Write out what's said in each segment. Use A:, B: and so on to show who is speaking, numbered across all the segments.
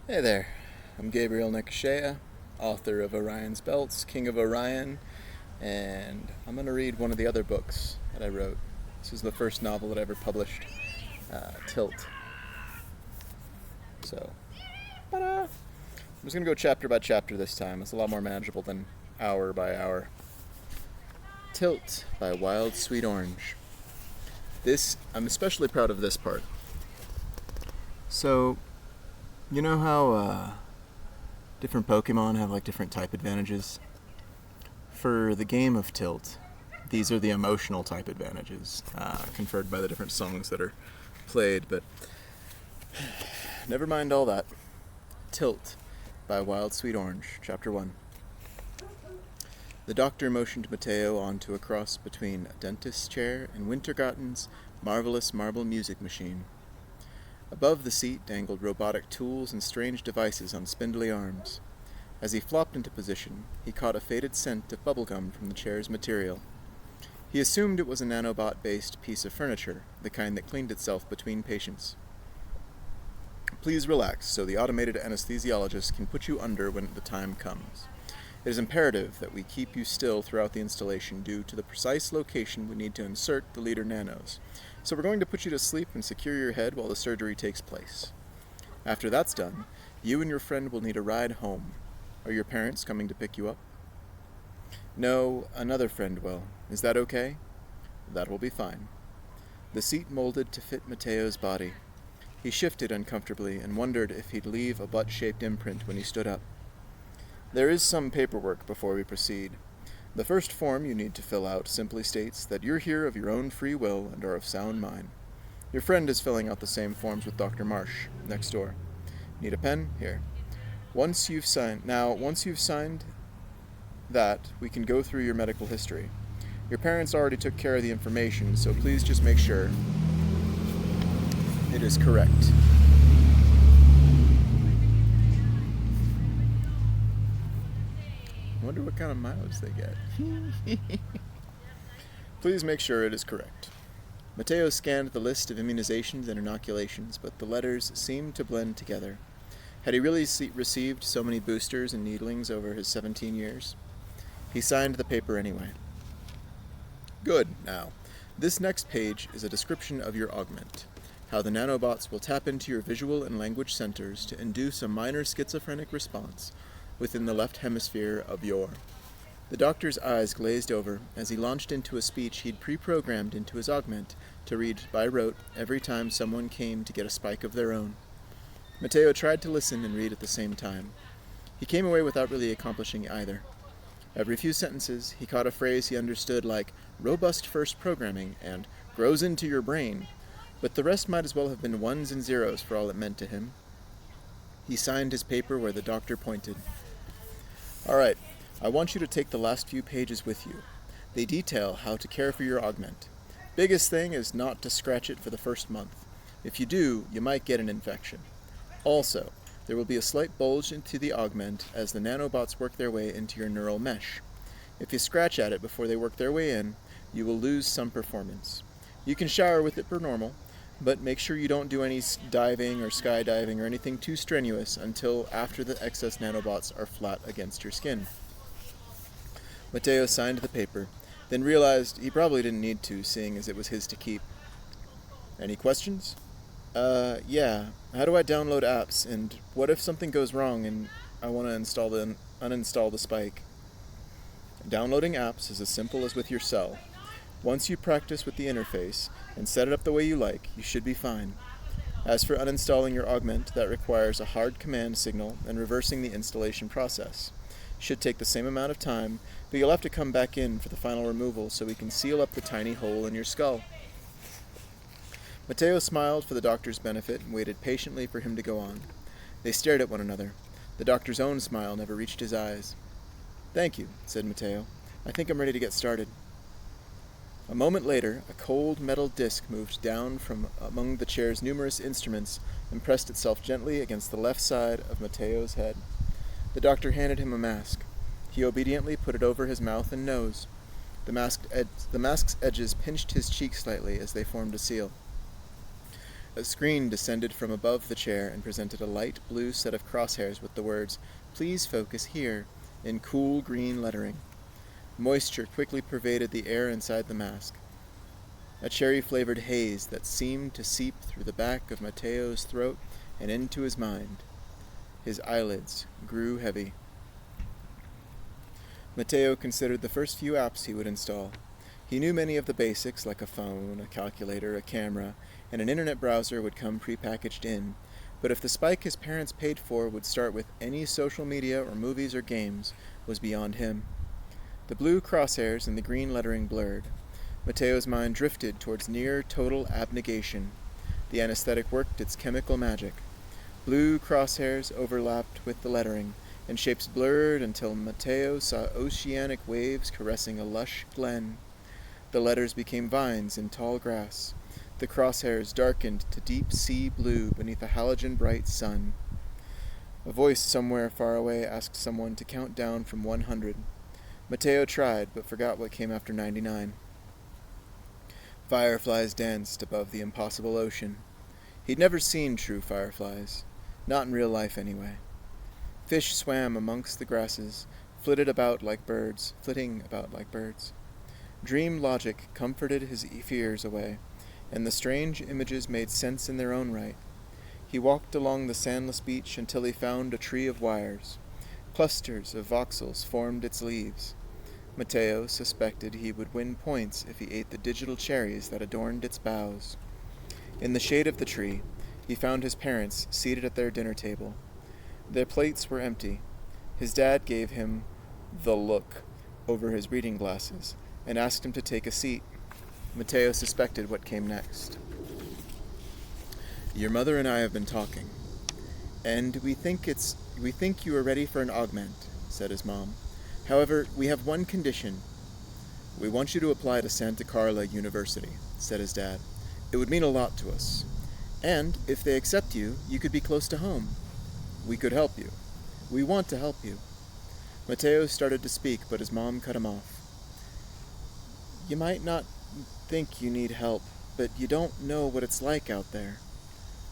A: Hey there, I'm Gabriel Nekashea, author of Orion's Belts, King of Orion, and I'm going to read one of the other books that I wrote. This is the first novel that I ever published, Tilt. So, I'm just going to go chapter by chapter this time. It's a lot more manageable than hour by hour. Tilt by Wild Sweet Orange. I'm especially proud of this part. So, you know how different Pokemon have like different type advantages? For the game of Tilt, these are the emotional type advantages conferred by the different songs that are played, but never mind all that. Tilt by Wild Sweet Orange, Chapter 1. The doctor motioned Mateo onto a cross between a dentist's chair and Wintergarten's marvelous marble music machine. Above the seat dangled robotic tools and strange devices on spindly arms. As he flopped into position, he caught a faded scent of bubblegum from the chair's material. He assumed it was a nanobot-based piece of furniture, the kind that cleaned itself between patients. Please relax so the automated anesthesiologist can put you under when the time comes. It is imperative that we keep you still throughout the installation due to the precise location we need to insert the leader nanos. So we're going to put you to sleep and secure your head while the surgery takes place. After that's done, you and your friend will need a ride home. Are your parents coming to pick you up? No, another friend will. Is that okay? That will be fine. The seat molded to fit Mateo's body. He shifted uncomfortably and wondered if he'd leave a butt-shaped imprint when he stood up. There is some paperwork before we proceed. The first form you need to fill out simply states that you're here of your own free will and are of sound mind. Your friend is filling out the same forms with Dr. Marsh, next door. Need a pen? Here. Once you've signed that, we can go through your medical history. Your parents already took care of the information, so please just make sure it is correct. I wonder what kind of mileage they get. Please make sure it is correct. Mateo scanned the list of immunizations and inoculations, but the letters seemed to blend together. Had he really received so many boosters and needlings over his 17 years? He signed the paper anyway. Good. Now, this next page is a description of your augment. How the nanobots will tap into your visual and language centers to induce a minor schizophrenic response within the left hemisphere of your... The doctor's eyes glazed over as he launched into a speech he'd pre-programmed into his augment to read by rote every time someone came to get a spike of their own. Mateo tried to listen and read at the same time. He came away without really accomplishing either. Every few sentences, he caught a phrase he understood like robust first programming and grows into your brain, but the rest might as well have been ones and zeros for all it meant to him. He signed his paper where the doctor pointed. All right, I want you to take the last few pages with you. They detail how to care for your augment. Biggest thing is not to scratch it for the first month. If you do, you might get an infection. Also, there will be a slight bulge into the augment as the nanobots work their way into your neural mesh. If you scratch at it before they work their way in, you will lose some performance. You can shower with it per normal, but make sure you don't do any diving or skydiving or anything too strenuous until after the excess nanobots are flat against your skin. Mateo signed the paper, then realized he probably didn't need to, seeing as it was his to keep. Any questions? Yeah. How do I download apps, and what if something goes wrong and I want to uninstall the spike? Downloading apps is as simple as with your cell. Once you practice with the interface and set it up the way you like, you should be fine. As for uninstalling your augment, that requires a hard command signal and reversing the installation process. Should take the same amount of time, but you'll have to come back in for the final removal so we can seal up the tiny hole in your skull. Mateo smiled for the doctor's benefit and waited patiently for him to go on. They stared at one another. The doctor's own smile never reached his eyes. Thank you, said Mateo. I think I'm ready to get started. A moment later, a cold metal disc moved down from among the chair's numerous instruments and pressed itself gently against the left side of Mateo's head. The doctor handed him a mask. He obediently put it over his mouth and nose. The mask's edges pinched his cheek slightly as they formed a seal. A screen descended from above the chair and presented a light blue set of crosshairs with the words, "Please focus here," in cool green lettering. Moisture quickly pervaded the air inside the mask, a cherry-flavored haze that seemed to seep through the back of Mateo's throat and into his mind. His eyelids grew heavy. Mateo considered the first few apps he would install. He knew many of the basics, like a phone, a calculator, a camera, and an internet browser would come prepackaged in, but if the spike his parents paid for would start with any social media or movies or games was beyond him. The blue crosshairs and the green lettering blurred. Mateo's mind drifted towards near total abnegation. The anesthetic worked its chemical magic. Blue crosshairs overlapped with the lettering, and shapes blurred until Mateo saw oceanic waves caressing a lush glen. The letters became vines in tall grass. The crosshairs darkened to deep sea blue beneath a halogen-bright sun. A voice somewhere far away asked someone to count down from 100. Mateo tried, but forgot what came after 99. Fireflies danced above the impossible ocean. He'd never seen true fireflies, not in real life anyway. Fish swam amongst the grasses, flitting about like birds. Dream logic comforted his fears away, and the strange images made sense in their own right. He walked along the sandless beach until he found a tree of wires. Clusters of voxels formed its leaves. Mateo suspected he would win points if he ate the digital cherries that adorned its boughs. In the shade of the tree, he found his parents seated at their dinner table. Their plates were empty. His dad gave him the look over his reading glasses and asked him to take a seat. Mateo suspected what came next. "Your mother and I have been talking, and we think you are ready for an augment," said his mom. "However, we have one condition." "We want you to apply to Santa Carla University," said his dad. "It would mean a lot to us. And if they accept you, you could be close to home. We could help you. We want to help you." Mateo started to speak, but his mom cut him off. "You might not think you need help, but you don't know what it's like out there.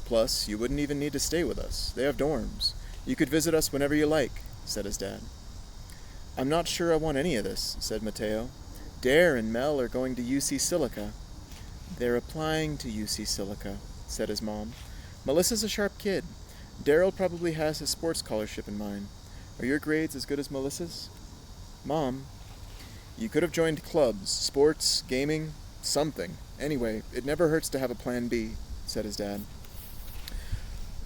A: Plus, you wouldn't even need to stay with us. They have dorms. You could visit us whenever you like," said his dad. "I'm not sure I want any of this," said Mateo. "Dare and Mel are going to UC Silica." "They're applying to UC Silica," said his mom. "Melissa's a sharp kid. Daryl probably has his sports scholarship in mind. Are your grades as good as Melissa's?" "Mom, you could have joined clubs, sports, gaming, something. Anyway, it never hurts to have a plan B," said his dad.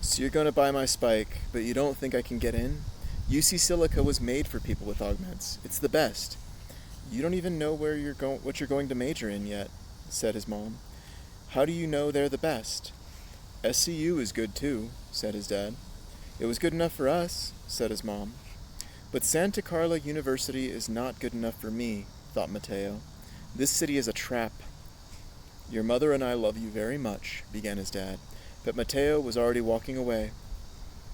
A: "So you're going to buy my spike, but you don't think I can get in? UC Silica was made for people with augments. It's the best." "You don't even know what you're going to major in yet," said his mom. "How do you know they're the best?" "SCU is good too," said his dad. "It was good enough for us," said his mom. "But Santa Carla University is not good enough for me," thought Mateo. "This city is a trap." "Your mother and I love you very much," began his dad, but Mateo was already walking away.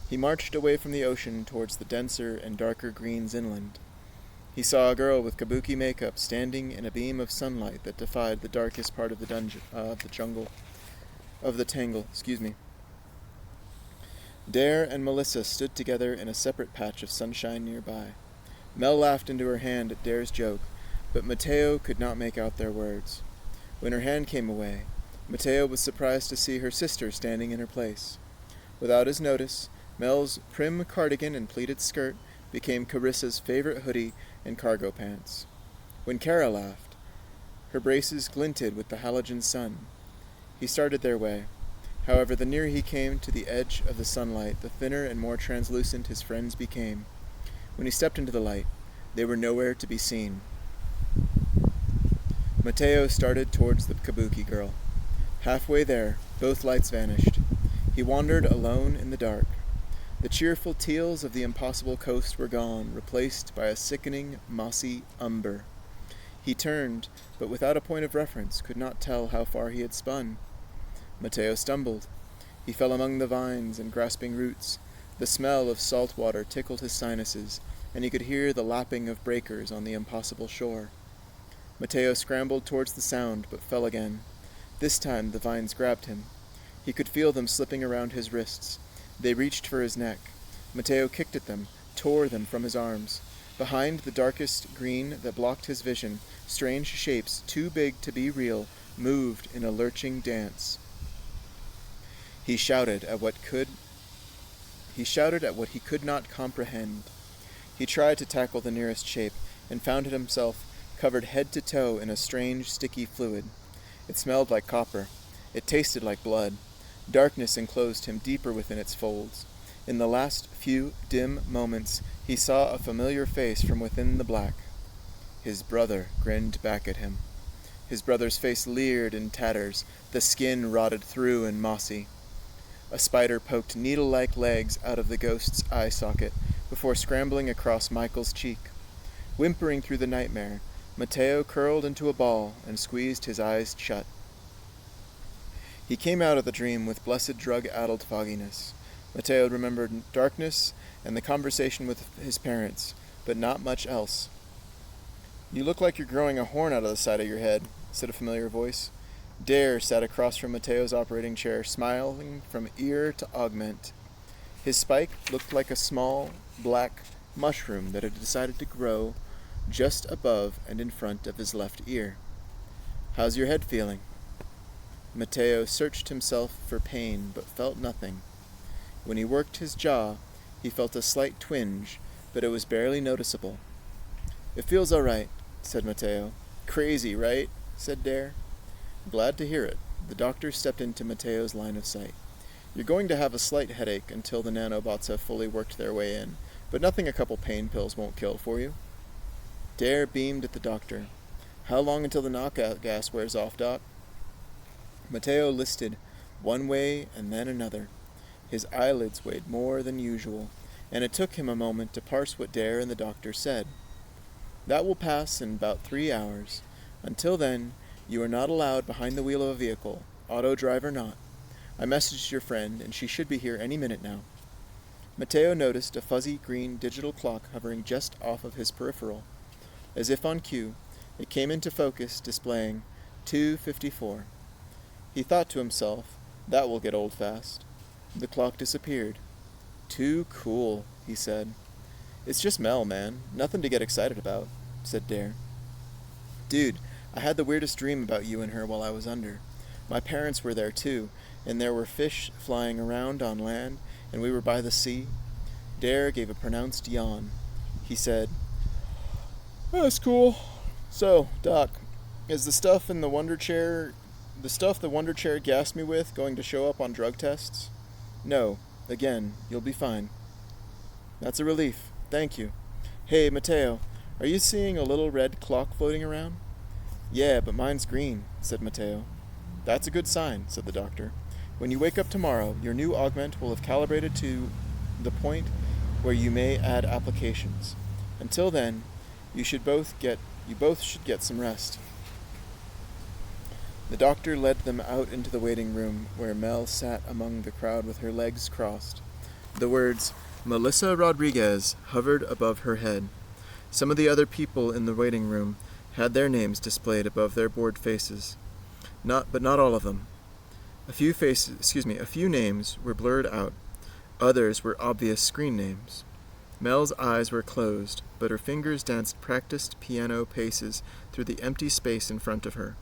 A: He marched away from the ocean towards the denser and darker greens inland. He saw a girl with kabuki makeup standing in a beam of sunlight that defied the darkest part of the tangle. Dare and Melissa stood together in a separate patch of sunshine nearby. Mel laughed into her hand at Dare's joke, but Mateo could not make out their words. When her hand came away, Mateo was surprised to see her sister standing in her place. Without his notice, Mel's prim cardigan and pleated skirt became Carissa's favorite hoodie and cargo pants. When Kara laughed, her braces glinted with the halogen sun. He started their way. However, the nearer he came to the edge of the sunlight, the thinner and more translucent his friends became. When he stepped into the light, they were nowhere to be seen. Mateo started towards the kabuki girl. Halfway there, both lights vanished. He wandered alone in the dark. The cheerful teals of the impossible coast were gone, replaced by a sickening, mossy umber. He turned, but without a point of reference, could not tell how far he had spun. Mateo stumbled. He fell among the vines and grasping roots. The smell of salt water tickled his sinuses, and he could hear the lapping of breakers on the impossible shore. Mateo scrambled towards the sound, but fell again. This time the vines grabbed him. He could feel them slipping around his wrists. They reached for his neck. Matteo kicked at them, tore them from his arms. Behind the darkest green that blocked his vision, strange shapes, too big to be real, moved in a lurching dance. He shouted at what he could not comprehend. He tried to tackle the nearest shape, and found himself covered head to toe in a strange, sticky fluid. It smelled like copper. It tasted like blood. Darkness enclosed him deeper within its folds. In the last few dim moments, he saw a familiar face from within the black. His brother grinned back at him. His brother's face leered in tatters, the skin rotted through and mossy. A spider poked needle-like legs out of the ghost's eye socket before scrambling across Michael's cheek. Whimpering through the nightmare, Matteo curled into a ball and squeezed his eyes shut. He came out of the dream with blessed drug-addled fogginess. Matteo remembered darkness and the conversation with his parents, but not much else. "You look like you're growing a horn out of the side of your head," said a familiar voice. Dare sat across from Matteo's operating chair, smiling from ear to augment. His spike looked like a small, black mushroom that had decided to grow just above and in front of his left ear. "How's your head feeling?" Matteo searched himself for pain, but felt nothing. When he worked his jaw, he felt a slight twinge, but it was barely noticeable. "It feels all right," said Matteo. "Crazy, right?" said Dare. "Glad to hear it." The doctor stepped into Matteo's line of sight. "You're going to have a slight headache until the nanobots have fully worked their way in, but nothing a couple pain pills won't kill for you." Dare beamed at the doctor. "How long until the knockout gas wears off, Doc?" Matteo listed one way and then another. His eyelids weighed more than usual, and it took him a moment to parse what Dare and the doctor said. "That will pass in about 3 hours. Until then, you are not allowed behind the wheel of a vehicle, auto drive or not. I messaged your friend, and she should be here any minute now." Matteo noticed a fuzzy green digital clock hovering just off of his peripheral. As if on cue, it came into focus, displaying 2:54. He thought to himself, "That will get old fast." The clock disappeared. "Too cool," he said. "It's just Mel, man. Nothing to get excited about," said Dare. "Dude, I had the weirdest dream about you and her while I was under. My parents were there too, and there were fish flying around on land, and we were by the sea." Dare gave a pronounced yawn. He said, "That's cool. So, Doc, is the stuff the Wonder Chair gassed me with going to show up on drug tests?" "No. Again, you'll be fine." "That's a relief. Thank you. Hey, Matteo, are you seeing a little red clock floating around?" "Yeah, but mine's green," said Matteo. "That's a good sign," said the doctor. "When you wake up tomorrow, your new augment will have calibrated to the point where you may add applications. Until then, you both should get some rest." The doctor led them out into the waiting room, where Mel sat among the crowd with her legs crossed. The words, "Melissa Rodriguez," hovered above her head. Some of the other people in the waiting room had their names displayed above their bored faces. But not all of them. A few names were blurred out. Others were obvious screen names. Mel's eyes were closed, but her fingers danced practiced piano paces through the empty space in front of her.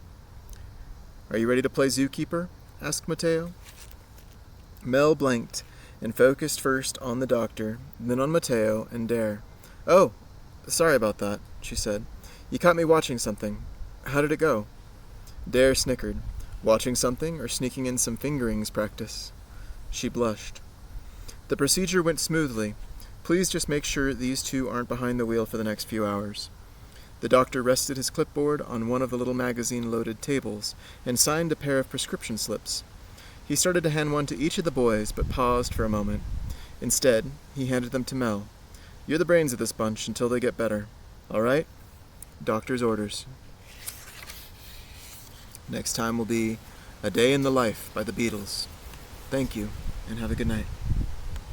A: "Are you ready to play Zookeeper?" asked Matteo. Mel blinked and focused first on the doctor, then on Matteo and Dare. "Oh, sorry about that," she said. "You caught me watching something. How did it go?" Dare snickered. "Watching something or sneaking in some fingerings practice?" She blushed. "The procedure went smoothly. Please just make sure these two aren't behind the wheel for the next few hours." The doctor rested his clipboard on one of the little magazine-loaded tables and signed a pair of prescription slips. He started to hand one to each of the boys, but paused for a moment. Instead, he handed them to Mel. "You're the brains of this bunch until they get better. All right? Doctor's orders." Next time will be A Day in the Life by the Beatles. Thank you, and have a good night.